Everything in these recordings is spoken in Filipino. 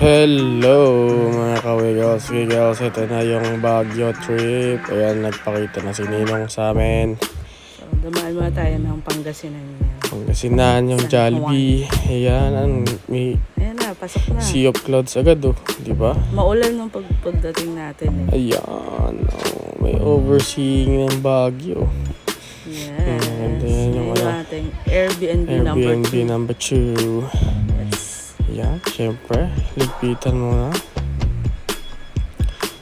Hello mga ka-wiggles. Ito na yung Baguio trip. Ayan, nagpakita na si Ninong sa amin. So, dumaan muna tayo ng Pangasinan yan. Pangasinan yung Jollibee. Ayan, may Ayan na, pasok na. sea of clouds agad di ba? Maulan nung pagdating natin eh. Ayan, may overseeing ng Baguio. Yes. Ganda yan yung ating Airbnb number 2. Yes. Ayan, syempre, ligpitan mo na.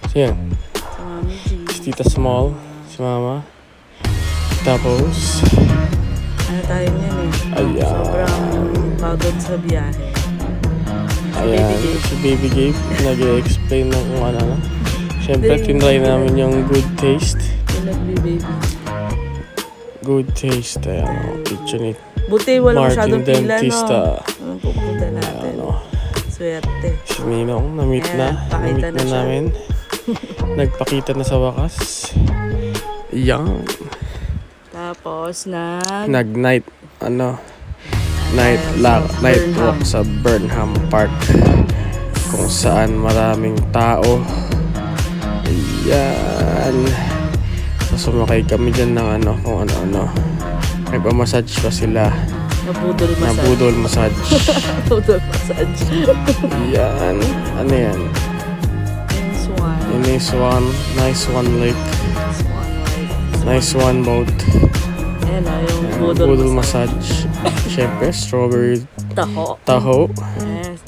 So yan, So, Mami G. si Tita Small, si Mama. Tapos, Ano tayo niyan eh. ayan. Sobrang pagod sa biyahe. Ayan, Baby Gabe. si Baby Gabe, nag-explain ng kung ano. Siyempre, tinry namin yung good taste. Baby. Good taste, ayan, picture ni Buti wala masyadong Martin pila, Dentista. no? Anong pupunta natin? Swerte. Si Ninong, na-meet Pakita na siya. namin. Nagpakita na sa wakas. Ayan. Tapos, Nag-night walk sa Burnham Park, kung saan maraming tao. Ayan. So, sumakay kami dyan ng kung ano. Nagpa-massage pa sila. Nabudol massage. Nabudol massage. Ayan. Ano yan? Nice one lake. Nice one boat. Ayan o, yung Budol massage. Siyempre, strawberry taho. Yes.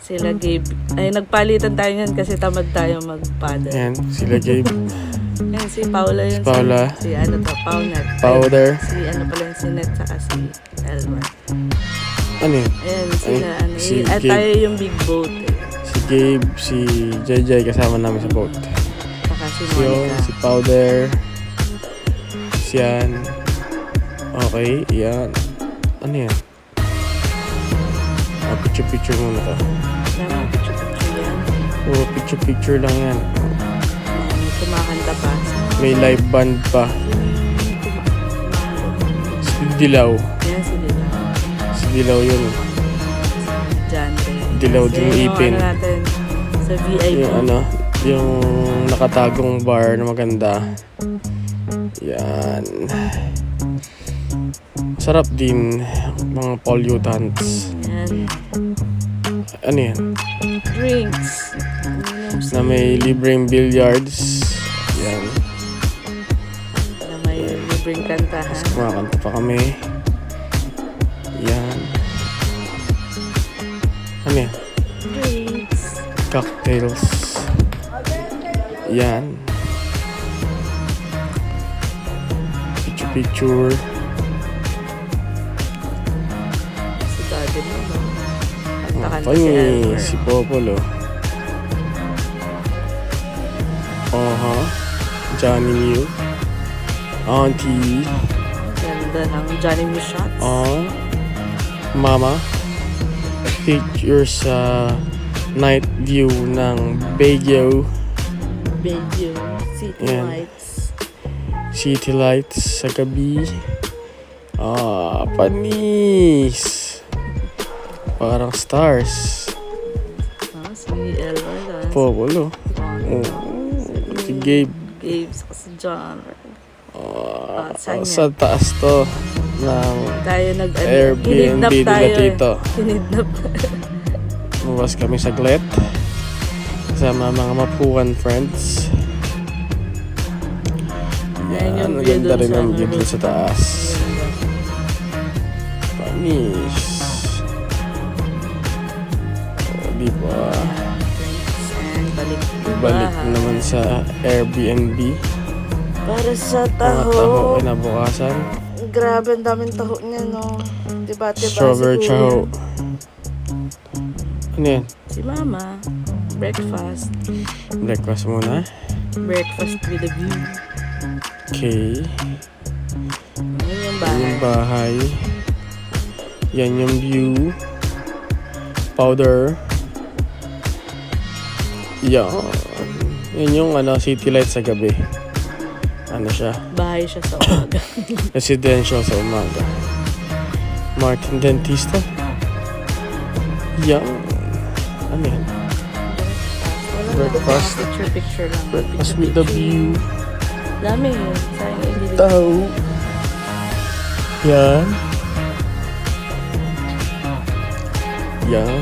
Sila Gabe. Ay, nagpalitan tayo yan kasi tamad tayo mag-paddle. Ayan, sila Gabe. Ayan, si Paula yun. Si Paula. Si Paunet. Powder. Si pala yun, si Net, saka si Elman. Ano yun? Ayan, sila si at Gabe. tayo yung big boat. Si Gabe, si JJ kasama namin sa boat. Saka si Si Monica. si Powder. Siyan. Okay, yan. Ano yan? Picture muna to. Tama, picture yan. Puro picture lang yan. May kumakanta pa. May live band pa. Si Dilaw. Ayan, si Lila. Si Dilaw yun. Diyan. Dilaw din Yung ipin. natin, sa VIP. Yung nakatagong bar na maganda. Yan. Sarap din mga pollutants. Ayan. Ano yan? Drinks. Na may libreng billiards. Yan. Na may libreng kantahan. Kumakanta pa kami. Yan. Ano yan? Drinks. Cocktails. Yan. Picture. Si Daddy mo. Kanta-kanta Ay, si Elmer. si Popolo. Johnny Mew. Auntie. Ganda ng Johnny Me Shots. Mama. Picture sa night view ng Baguio. Baguio. City Yan. Lights. City lights sa gabi. Panis. Parang stars. Si Elmer. Popolo. Si Gabe. Gabe. Saka si John. Sa taas to ng Tayo Airbnb nila dito. Kinidnap. Lumabas kami saglit kasama mga mapuan friends. Yan, ang ganda rin ang view dun sa taas. Panis. Diba? And Balik naman sa Airbnb. Para sa Mga taho taho. kinabukasan. Grabe, ang daming taho niya, no? Diba, Strawberry si taho. Ano yan? Si Mama. Breakfast. Breakfast muna. Breakfast with a view. Okay. Yun yung Yan bahay. yung bahay. Yan yung view. Powder. Yan. Yan yung city light sa gabi. Ano siya? Bahay siya sa umaga. Residential sa umaga. Martin Dentista. Yan. Ano yan? Breakfast. Picture lang. Breakfast with the view. Dami yun. Sayang hindi. Tao. Yan. Yan.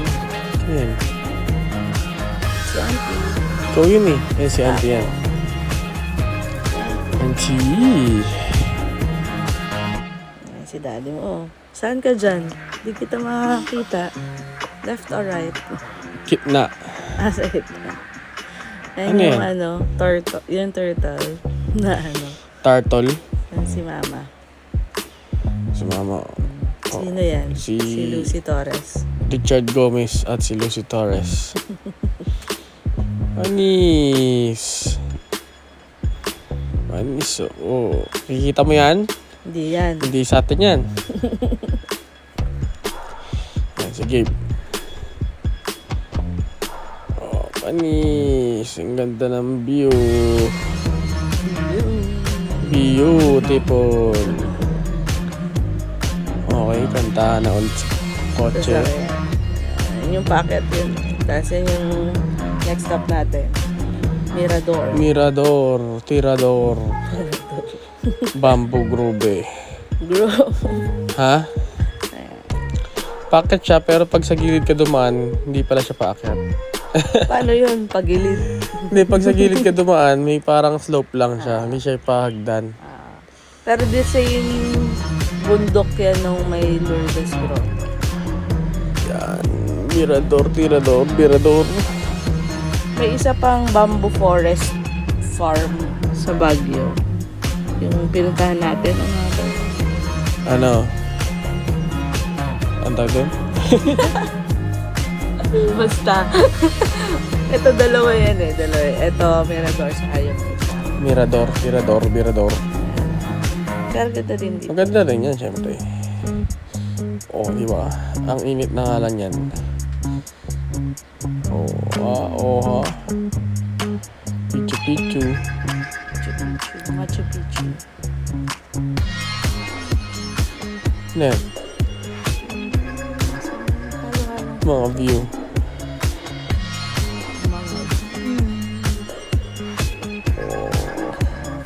Yan. Si Auntie. Ikaw yun eh. Yan si Auntie yan. Auntie. Ayan, si daddy mo. Oh. Saan ka dyan? Di kita makakita. Left or right? Kitna. Sa ito. Ayan Ano yung yan? turtle. Yung turtle. Na ano. Turtle. Yan si mama. Si Mama. Oh, Sino yan? si- Si Lucy Torres. Richard Gomez at si Lucy Torres. Anis. Anis. Oh. Kikita mo yan? Hindi yan. Hindi sa atin yan. Yan, si Gabe. Oh, panis. Ang ganda ng view. Beautiful. Okay, kantahan na ulit sa kotse. Yan yung packet yun. Tapos yan yung next stop natin. Mirador. Mirador, Tirador, Bamboo Grove. Bro. Ha? Packet siya, pero pag sa gilid ka dumaan, hindi pala siya paakyat. Paano yun? Pagilid. Hindi, pag sa gilid ka dumaan, may parang slope lang siya. Hindi siya pahagdan. Pero the same bundok yan nung may Lourdes Grotto. Yan. Mirador, Tirador, Mirador. May isa pang bamboo forest farm sa Baguio. Yung pinuntahan natin. Ano nga ba? Ano? Ang tawag doon? Basta. Ito dalawa yan eh. Dalawa. Ito, Mirador sa ayaw mo isa. Mirador, Tirador, Mirador. Kargada din dito. Maganda rin yan, syempre. Oh, di ba? Ang init na nga lang yan. Oh, ha. Pichu Pichu. Machu Picchu. Ano yan? Mga view.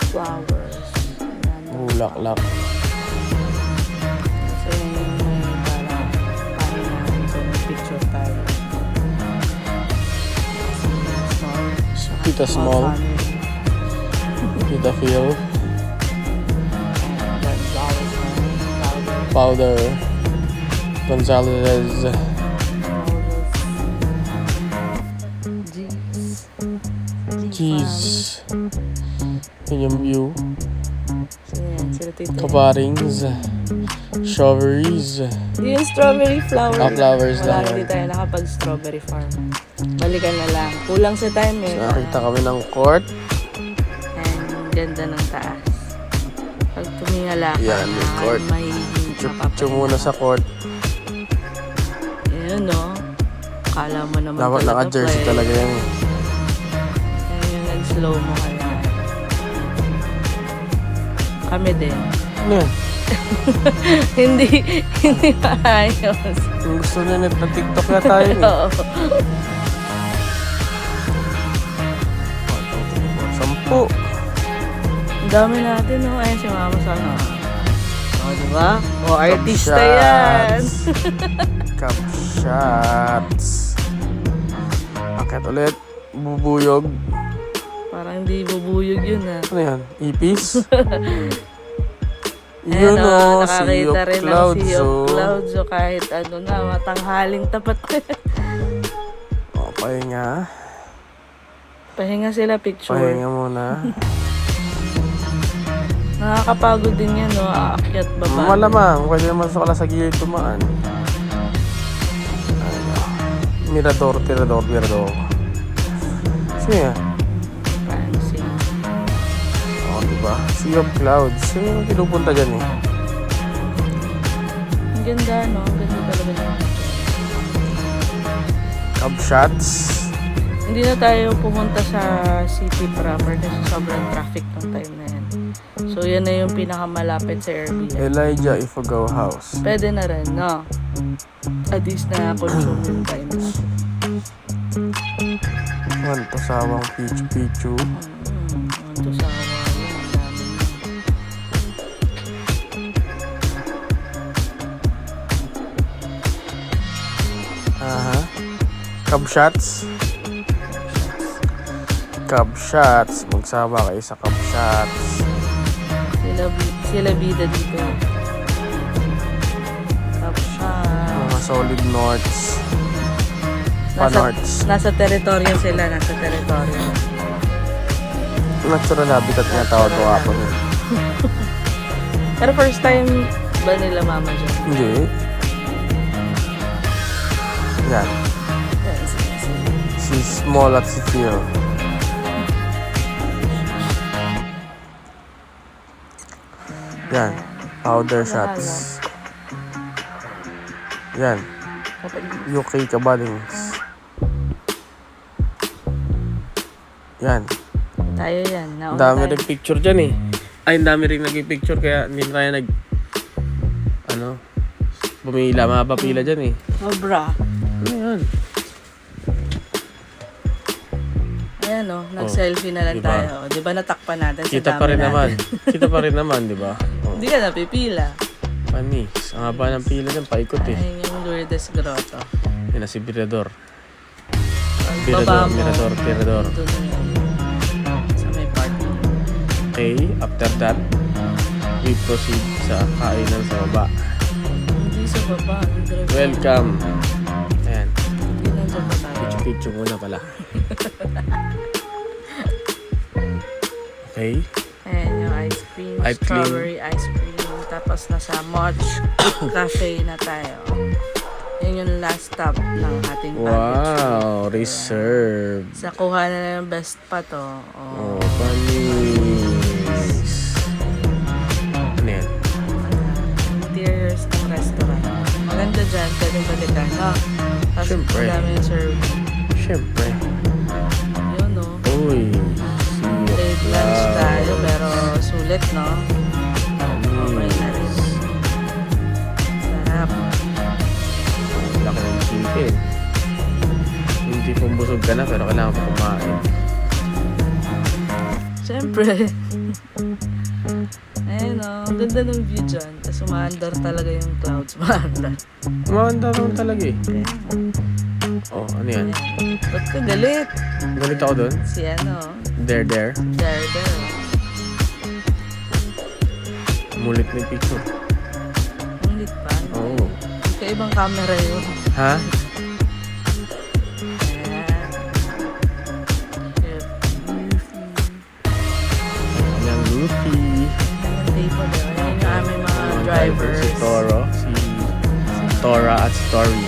Flowers. Bulaklak. Kasi may parang pahinga. So, may picture tayo. Kita Small. Kita Phil. Powder. Gonzalez. Cheese. Yun yung view. Sila tito. Kabarings. Strawberries. Yung strawberry flower. Flowers Wala, lang hindi yan. tayo nakapag-strawberry farm. Balikan na lang. Kulang sa time eh. Nakakita kami ng court. And ganda ng taas. Pag tumingala ka, Yan, may court. may Picture muna sa court. Yun, no? Akala mo naman Dapat naka-jersey play. talaga yan. Yan yung nag-slow mo kaya. Kami din. Ano yan? hindi maayos. Yung gusto na net na TikTok na tayo eh. Oo. 10. Ang dami natin, no? Ayun si mama sana. O, diba? O, artista yan. Cup shots. Akit ulit. Bubuyog. Parang hindi bubuyog yun, ha? Ano yan? Ipis? Ayan, Yun o. Sea nakakita of rin ng Clouds. Sea of Oh. Clouds. O kahit ano na, matanghaling tapat. Oh, pahinga. Pahinga sila picture. Pahinga muna. Nakakapagod din yan, no? Aakyat baba. Malamang. Pwede naman sa gilid tumaan. Ano? Mirador, Tirador, Mirador. Sige nga. Fancy. Oh, diba? Sea of Clouds. Sino yung pinupunta dyan eh? Ang ganda, no? Ang ganda talaga na. Cup shots. Hindi na tayo pumunta sa city proper kasi sobrang traffic ng time na yan. So, yan na yung pinakamalapit sa Airbnb. Elijah Ifugao House. Pwede na rin, no? At least na consume yung time. Mantasawang pichu-pichu. Ito sa Hawaii. Ang dami na. Aha. Cub shots. Cub shots. Magsawa kayo sa cub shots. Sila bida dito. Kapsya. Mga solid norths. Pa-norths. Nasa teritoryo sila. Nasa teritoryo. Natural habitat nga tawag ko ako nun. Pero first time ba nila mama dyan? Hindi. Yan. Yes. Si small at si Phil. Yan. Powder shots. Yan. UK Kabalings. Yan. Tayo yan. Ang dami nag-picture dyan eh. Ay, ang dami rin nag-picture kaya hindi na tayo bumila, mapapila dyan eh. Sobra. Ano yan? Ayan o, nag-selfie na lang Diba? tayo. Di ba natakpan natin sa Kita dami pa rin natin? naman. Kita pa rin naman, di ba? Oh. Hindi ka napipila. Panis. Ang haba ng pila dyan, paikot eh. Ayun yung Lourdes Grotto. Yan na si Birador. Baba mo. Mirador. Doon na yun. Sa may parking. Okay, after that, we proceed sa kainan sa baba. Hindi sa baba. Welcome. Ayan. Hindi nandiyan pa tayo. Pichu-pichu muna pala. Okay. Ayan yung ice cream. Ice cream. Strawberry ice cream. Tapos nasa Moch Cafe na tayo. Yun yung last stop ng ating package. Wow, reserve. Sa kuha na yung best pa to. Oh, panis. Ano yan? Interiors ng restaurant. Maganda dyan. Pwedeng balikan, no? Tapos Siyempre. madami yung serving. Siyempre. Yun, no? Uy. Late lunch tayo, pero sulit, no? Okay na rin. Sarap. Laki ng chicken. Hindi pong busog ka na pero kailangan pa kumain. Siyempre. Ayun, no? Ang ganda ng view dyan. Tapos umaandar talaga yung clouds. Umaandar. Kumanda naman talaga eh. Oh, ano yan? Ba't ka galit? Galit ako doon. Si ano? There. There. Mulit na yung picture. Ang lit pa. Oo. Kaibang camera yun. Ha? Ang Luffy. Ang table yun. Ayun yung aming mga drivers. Si Toro. Si Tora at si Tori.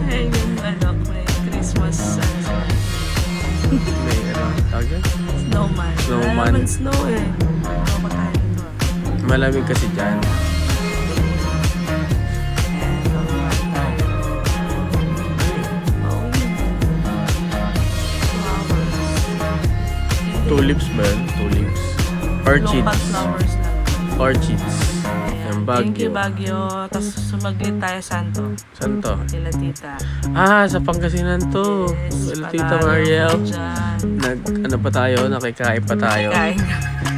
Ayun yung ano, may Christmas May tawag yan? snowman. Snowman. Wala naman snow eh. Ano ba tayo nito? Malamig kasi dyan. Ayan, kamuha tayo. Oh, yun. 2 hours. Tulips ba yun? Tulips. Local Orchids. flowers lang. Orchids. Yung Thank you, Baguio. Baguio. Tapos sumaglit tayo, Santo. Saan to? Kila tita. Ah, sa Pangasinan to. Wala Tita patalo Mariel. ko dyan. Ano pa tayo? Nakikain pa tayo. Kain.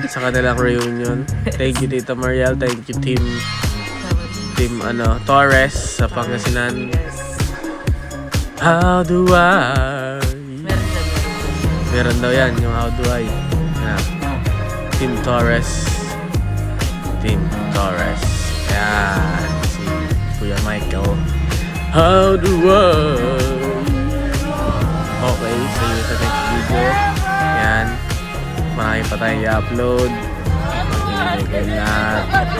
Sa kanilang reunion. Thank you Tita Mariel. Thank you Team Torres sa Pangasinan. Yes. How do I? Meron na. Meron daw yan, yung how do I. Yan. Team Torres. Yan. Si Kuya Michael. How do I? Okay, see you sa next video. Yan. Marami pa tayong i-upload. Mag-ibigay kayo lahat.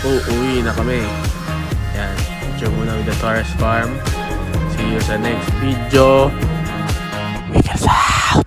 Uuwi na kami. Yan. Picture muna with the Torres Farm. See you sa next video. Miguel's out!